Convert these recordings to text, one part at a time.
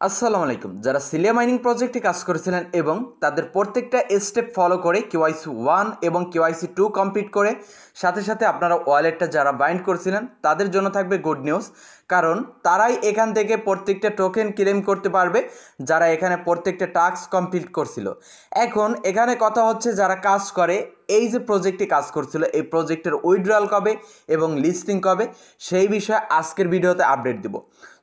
আসসালামু আলাইকুম। যারা সিলিয়া মাইনিং প্রজেক্টে কাজ করেছিলেন এবং তাদের প্রত্যেকটা স্টেপ ফলো করে কেওয়াইসি 1 এবং কেওয়াইসি 2 কমপ্লিট করে সাথে সাথে আপনারা ওয়ালেটটা যারা বাইন্ড করেছিলেন তাদের জন্য থাকবে গুড নিউজ, কারণ তারাই এখান থেকে প্রত্যেকটা টোকেন ক্লেম করতে পারবে যারা এখানে প্রত্যেকটা টাস্ক কমপ্লিট করছিল। এখন এখানে কথা হচ্ছে যারা কাজ করে এই যে প্রজেক্টে কাজ করছিল এই প্রজেক্টের উইথড্রয়াল কবে এবং লিস্টিং কবে সেই বিষয়ে আজকের ভিডিওতে আপডেট দিব।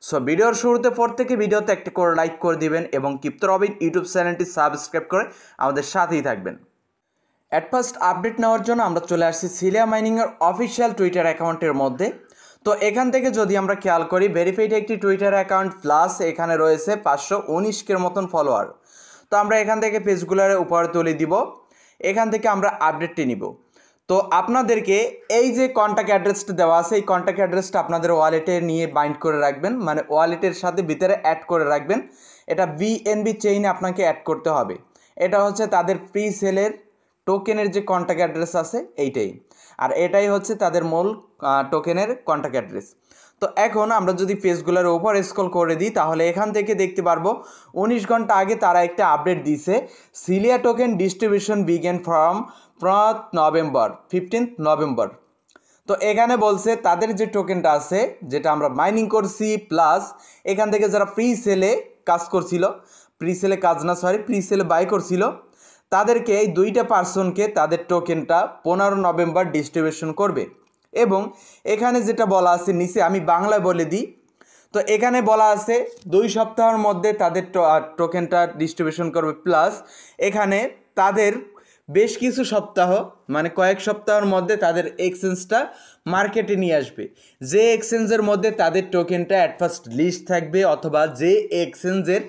সো ভিডিওর শুরুতে প্রত্যেকে ভিডিওতে একটা করে লাইক করে দিবেন এবং ক্রিপ্টো রবিন ইউটিউব চ্যানেলটি সাবস্ক্রাইব করে আমাদের সাথেই থাকবেন। অ্যাট ফার্স্ট আপডেট নেওয়ার জন্য আমরা চলে আসছি সিলিয়া মাইনিংয়ের অফিসিয়াল টুইটার অ্যাকাউন্টের মধ্যে। তো এখান থেকে যদি আমরা খেয়াল করি ভেরিফাইড একটি টুইটার অ্যাকাউন্ট প্লাস এখানে রয়েছে 519 মতন ফলোয়ার। তো আমরা এখান থেকে পেজগুলোর উপরে তুলে দিব, এখান থেকে আমরা আপডেটটি নিব। তো আপনাদেরকে এই যে কন্ট্যাক্ট অ্যাড্রেসটা দেওয়া আছে এই কন্ট্যাক্ট অ্যাড্রেসটা আপনাদের ওয়ালেটে নিয়ে বাইন্ড করে রাখবেন, মানে ওয়ালেটের সাথে ভিতরে অ্যাড করে রাখবেন। এটা বিএনবি চেইনে আপনাকে অ্যাড করতে হবে। এটা হচ্ছে তাদের প্রি সেলের টোকেনের যে কন্ট্যাক্ট অ্যাড্রেস আছে এইটাই, আর এটাই হচ্ছে তাদের মূল টোকেনের কন্ট্যাক্ট অ্যাড্রেস। তো এখন আমরা যদি পেজগুলোর ওপর স্ক্রল করে দিই তাহলে এখান থেকে দেখতে পারবো 19 ঘন্টা আগে তারা একটা আপডেট দিয়েছে, Celia token distribution begin from 15 November. তো এখানে বলছে তাদের যে টোকেনটা আছে যেটা আমরা মাইনিং করছি প্লাস এখান থেকে যারা প্রি সেলে কাজ করছিল, প্রি সেলে বাই করছিল তাদেরকে এই দুইটা পার্সনকে তাদের টোকেনটা 15 নভেম্বর ডিস্ট্রিবিউশন করবে। এবং এখানে যেটা বলা আছে নিচে আমি বাংলায় বলে দিই, তো এখানে বলা আছে 2 সপ্তাহের মধ্যে তাদের টোকেনটা ডিস্ট্রিবিউশন করবে প্লাস এখানে তাদের বেশ কিছু সপ্তাহ মানে কয়েক সপ্তাহের মধ্যে তাদের এক্সচেঞ্জটা মার্কেটে নিয়ে আসবে। যে এক্সচেঞ্জের মধ্যে তাদের টোকেনটা অ্যাট ফার্স্ট লিস্ট থাকবে অথবা যে এক্সচেঞ্জের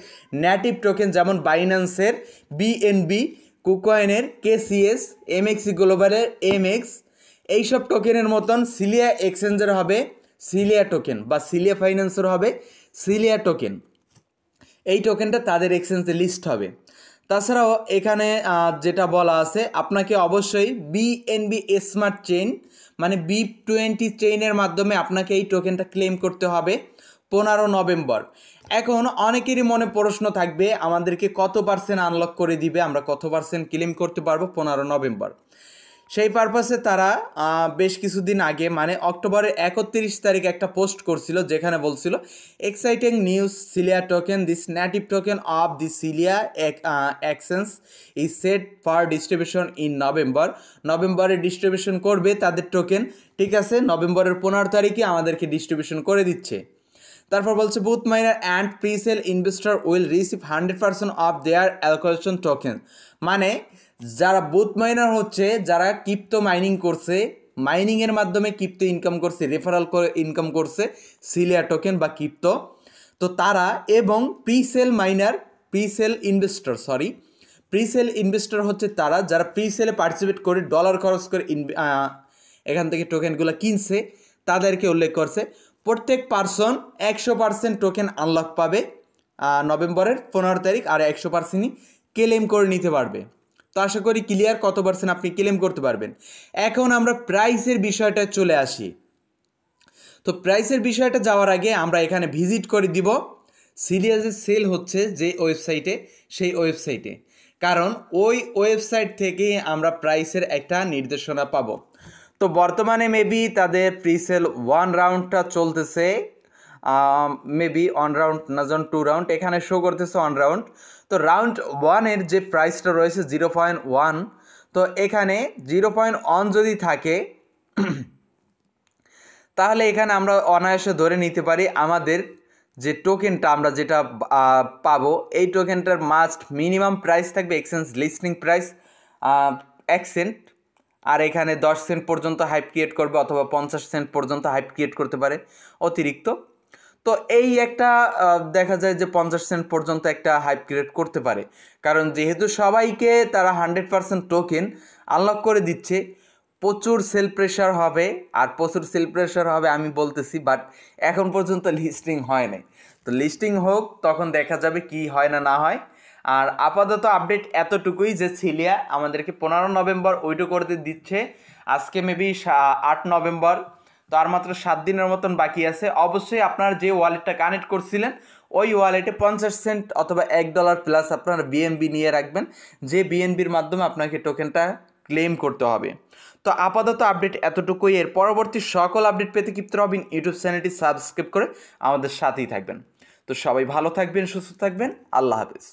নেটিভ টোকেন যেমন বাইন্যান্সের বিএনবি, কুকয়েনের কেসিএস, এমএক্সি গ্লোবালের এমএক্স, এইসব টোকেনের মতন সিলিয়া এক্সচেঞ্জের হবে সিলিয়া টোকেন বা সিলিয়া ফাইন্যান্সের হবে সিলিয়া টোকেন। এই টোকেনটা তাদের এক্সচেঞ্জে লিস্ট হবে। তাছাড়াও এখানে যেটা বলা আছে আপনাকে অবশ্যই বিএনবি স্মার্ট চেইন মানে BIP20 চেইনের মাধ্যমে আপনাকে এই টোকেনটা ক্লেম করতে হবে 15 নভেম্বর। এখন অনেকেরই মনে প্রশ্ন থাকবে আমাদেরকে কত পার্সেন্ট আনলক করে দিবে, আমরা কত পার্সেন্ট ক্লেম করতে পারবো 15 নভেম্বর। সেই পারপাসে তারা বেশ কিছুদিন আগে মানে অক্টোবরের 31 তারিখ একটা পোস্ট করছিল যেখানে বলছিল exciting news, Celia token this native token of the Celia exchange is set for distribution in নভেম্বরে ডিস্ট্রিবিউশন করবে তাদের টোকেন। ঠিক আছে, নভেম্বরের 15 তারিখে আমাদেরকে ডিস্ট্রিবিউশন করে দিচ্ছে। তারপর বলছে booth minor and presale investor will receive 100% of their allocation token, মানে যারা বুথ মাইনার হচ্ছে যারা ক্রিপ্টো মাইনিং করছে, মাইনিংয়ের মাধ্যমে ক্রিপ্টো ইনকাম করছে, রেফারাল করে ইনকাম করছে সিলিয়া টোকেন বা ক্রিপ্টো, তো তারা এবং প্রিসেল ইনভেস্টর হচ্ছে তারা যারা প্রিসেলে পার্টিসিপেট করে ডলার খরচ করে এখান থেকে টোকেনগুলো কিনছে তাদেরকে উল্লেখ করছে। প্রত্যেক পার্সন 100% টোকেন আনলক পাবে নভেম্বরের 15 তারিখ, আর 100%ই ক্লেম করে নিতে পারবে। তো আশা করি ক্লিয়ার কত পার্সেন্ট আপনি ক্লেম করতে পারবেন। এখন আমরা প্রাইসের বিষয়টা চলে আসি। তো প্রাইসের বিষয়টা যাওয়ার আগে আমরা এখানে ভিজিট করে দিব সিলিয়া যে সেল হচ্ছে যে ওয়েবসাইটে, সেই ওয়েবসাইটে, কারণ ওই ওয়েবসাইট থেকে আমরা প্রাইসের একটা নির্দেশনা পাবো। তো বর্তমানে মেবি তাদের প্রিসেল 1 রাউন্ডটা চলতেছে, মেবি 1 রাউন্ড না 2 রাউন্ড, এখানে শো করতেছে 1 রাউন্ড। তো রাউন্ড 1-এর যে প্রাইসটা রয়েছে 0.1, তো এখানে 0.1 যদি থাকে তাহলে এখানে আমরা অনায়াসে ধরে নিতে পারি আমাদের যে টোকেনটা আমরা যেটা পাবো এই টোকেনটার মাস্ট মিনিমাম প্রাইস থাকবে এক্সচেঞ্জ লিস্টিং প্রাইস 1 সেন্ট, আর এখানে 10 সেন্ট পর্যন্ত হাইপ ক্রিয়েট করবে অথবা 50 সেন্ট পর্যন্ত হাইপ ক্রিয়েট করতে পারে অতিরিক্ত। তো এই একটা দেখা যায় যে 50 সেন্ট পর্যন্ত একটা হাইপ ক্রিয়েট করতে পারে, কারণ যেহেতু সবাইকে তারা 100% টোকেন আনলক করে দিচ্ছে, প্রচুর সেল প্রেশার হবে। আর প্রচুর সেল প্রেশার হবে আমি বলতেছি, বাট এখন পর্যন্ত লিস্টিং হয় নাই। তো লিস্টিং হোক তখন দেখা যাবে কি হয় না হয়। আর আপাতত আপডেট এতটুকুই যে সিলিয়া আমাদেরকে 15 নভেম্বর উইড্রো করতে দিচ্ছে, আজকে মেবি 8 নভেম্বর, তো আর মাত্র 7 দিনের মতন বাকি আছে। অবশ্যই আপনার যে ওয়ালেটটা কানেক্ট করছিলেন ওই ওয়ালেটে 50 সেন্ট অথবা $1 প্লাস আপনারা বিএনবি নিয়ে রাখবেন, যে বিএনবির মাধ্যমে আপনাকে টোকেনটা ক্লেম করতে হবে। তো আপাতত আপডেট এতটুকুই। এর পরবর্তী সকল আপডেট পেতে কিপ্ত রবিন ইউটিউব চ্যানেলটি সাবস্ক্রাইব করে আমাদের সাথেই থাকবেন। তো সবাই ভালো থাকবেন, সুস্থ থাকবেন, আল্লাহ হাফেজ।